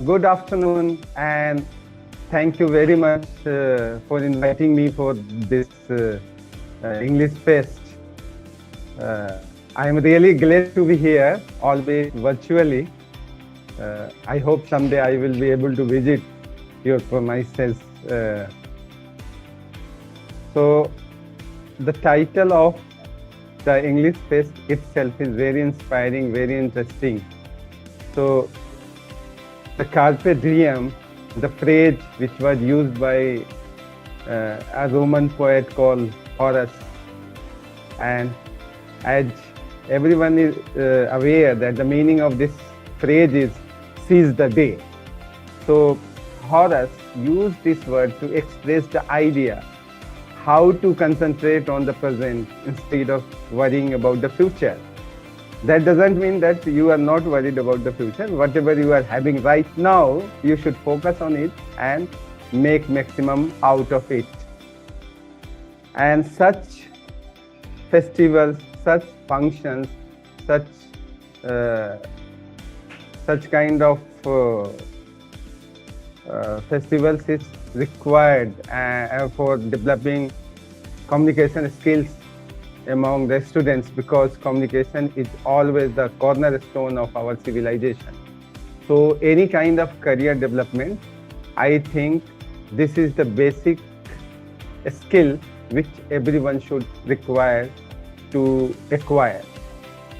Good afternoon, and thank you very much for inviting me for this English Fest. I am really glad to be here, albeit virtually. I hope someday I will be able to visit your premises. So, the title of the English Fest itself is very inspiring, very interesting. So, the Carpe Diem, the phrase which was used by a Roman poet called Horace, and as everyone is aware that the meaning of this phrase is seize the day. So Horace used this word to express the idea how to concentrate on the present instead of worrying about the future. That doesn't mean that you are not worried about the future. Whatever you are having right now, you should focus on it and make maximum out of it. And such festivals, such functions, such kind of festivals is required for developing communication skills among the students, because communication is always the cornerstone of our civilization. So any kind of career development, I think this is the basic skill which everyone should require to acquire.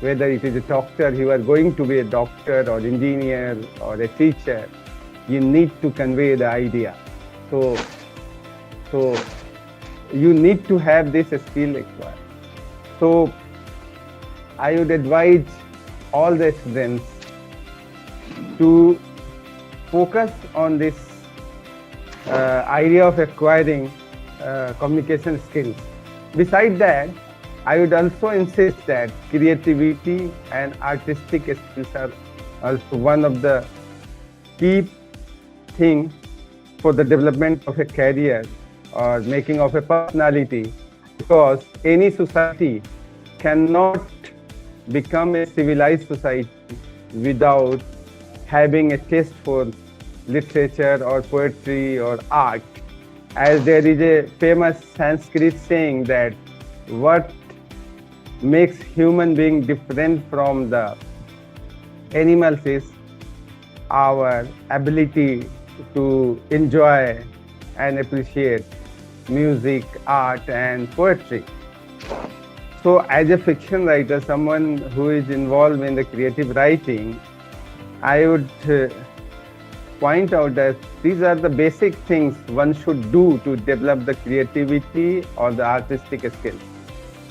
Whether it is a doctor, you are going to be a doctor or engineer or a teacher, you need to convey the idea. So you need to have this skill acquired. So I would advise all the students to focus on this idea of acquiring communication skills. Besides that, I would also insist that creativity and artistic skills are also one of the key things for the development of a career or making of a personality, because any society cannot become a civilized society without having a taste for literature or poetry or art. As there is a famous Sanskrit saying that what makes human being different from the animals is our ability to enjoy and appreciate music, art, and poetry. So as a fiction writer, someone who is involved in the creative writing, I would point out that these are the basic things one should do to develop the creativity or the artistic skills.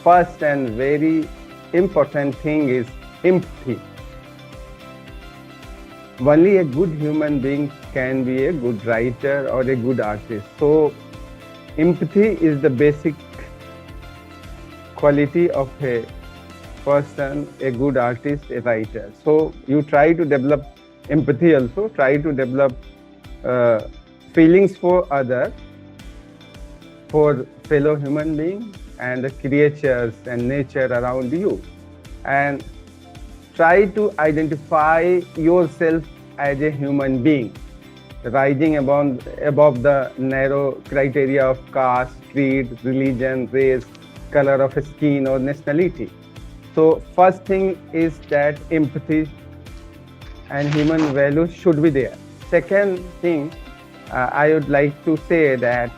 First and very important thing is empathy. Only a good human being can be a good writer or a good artist. So empathy is the basic quality of a person, a good artist, a writer. So you try to develop empathy also, try to develop feelings for others, for fellow human beings and the creatures and nature around you. And try to identify yourself as a human being, rising above the narrow criteria of caste, creed, religion, race, color of skin or nationality. So first thing is that empathy and human values should be there. Second thing, I would like to say that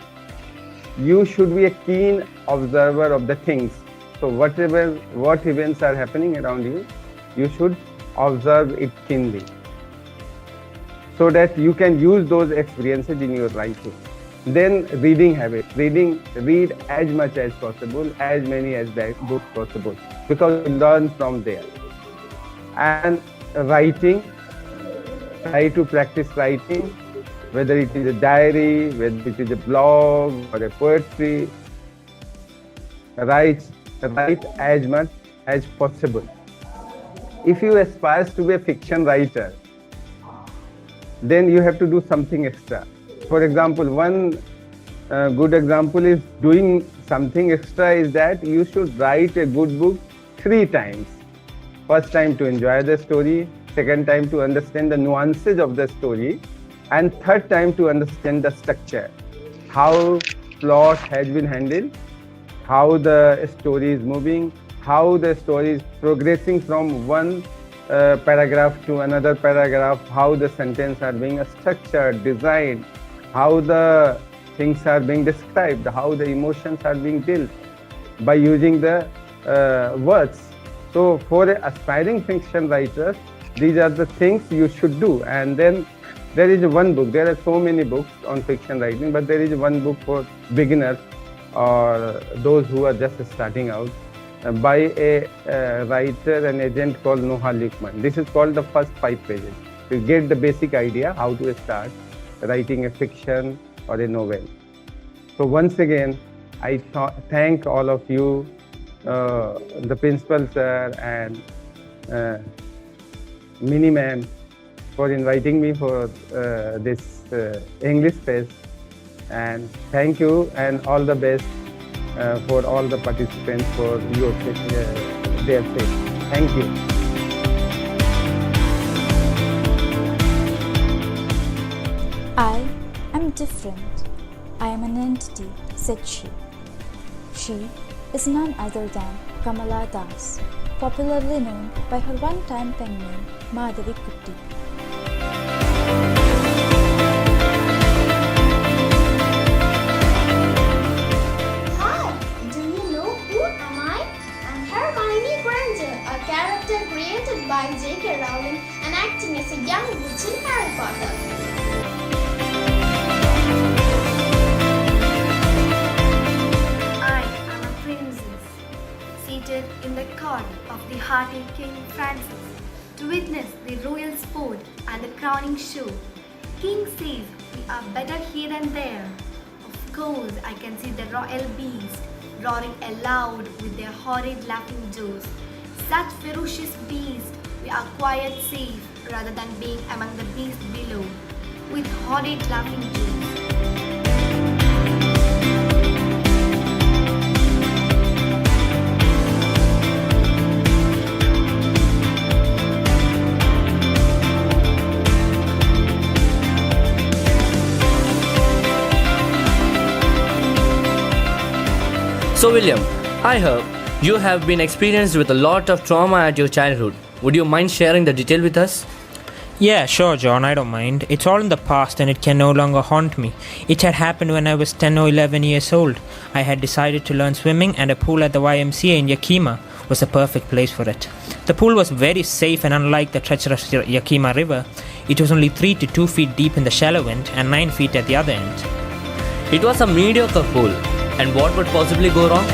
you should be a keen observer of the things. So what events are happening around you, you should observe it keenly, so that you can use those experiences in your writing. Then reading habit. Read as much as possible, as many as books possible, because you learn from there. And writing, try to practice writing, whether it is a diary, whether it is a blog or a poetry. Write as much as possible. If you aspire to be a fiction writer, then you have to do something extra. For example, one good example is doing something extra is that you should write a good book 3 times. First time to enjoy the story, second time to understand the nuances of the story, and third time to understand the structure, how plot has been handled, how the story is moving, how the story is progressing from one paragraph to another paragraph, how the sentences are being structured, designed, how the things are being described, how the emotions are being dealt by using the words. So for aspiring fiction writers, these are the things you should do. And then there is one book. There are so many books on fiction writing, but there is one book for beginners or those who are just starting out by a writer and agent called Noah Lukeman. This is called the first 5 pages. To get the basic idea how to start writing a fiction or a novel. So once again, I thank all of you, the principal sir and Mini ma'am, for inviting me for this English fest, and thank you and all the best for all the participants for their sake. Thank you. I am different. I am an entity, said she. She is none other than Kamala Das, popularly known by her one-time pen name, Madhavi Kutti. Hi, do you know who am I? I'm Hermione Granger, a character created by J.K. Rowling and acting as a young witch in Harry Potter. I am a princess, seated in the court of the hearty King Francis, to witness the royal sport and the crowning show. King says we are better here than there. Of course, I can see the royal beast roaring aloud with their horrid laughing jaws. Such ferocious beasts, we are quite safe rather than being among the beasts below, with horrid laughing jaws. So William, I heard you have been experienced with a lot of trauma at your childhood. Would you mind sharing the detail with us? Yeah, sure, John, I don't mind. It's all in the past and it can no longer haunt me. It had happened when I was 10 or 11 years old. I had decided to learn swimming, and a pool at the YMCA in Yakima was a perfect place for it. The pool was very safe, and unlike the treacherous Yakima River, it was only 3 to 2 feet deep in the shallow end and 9 feet at the other end. It was a mediocre pool. And what would possibly go wrong?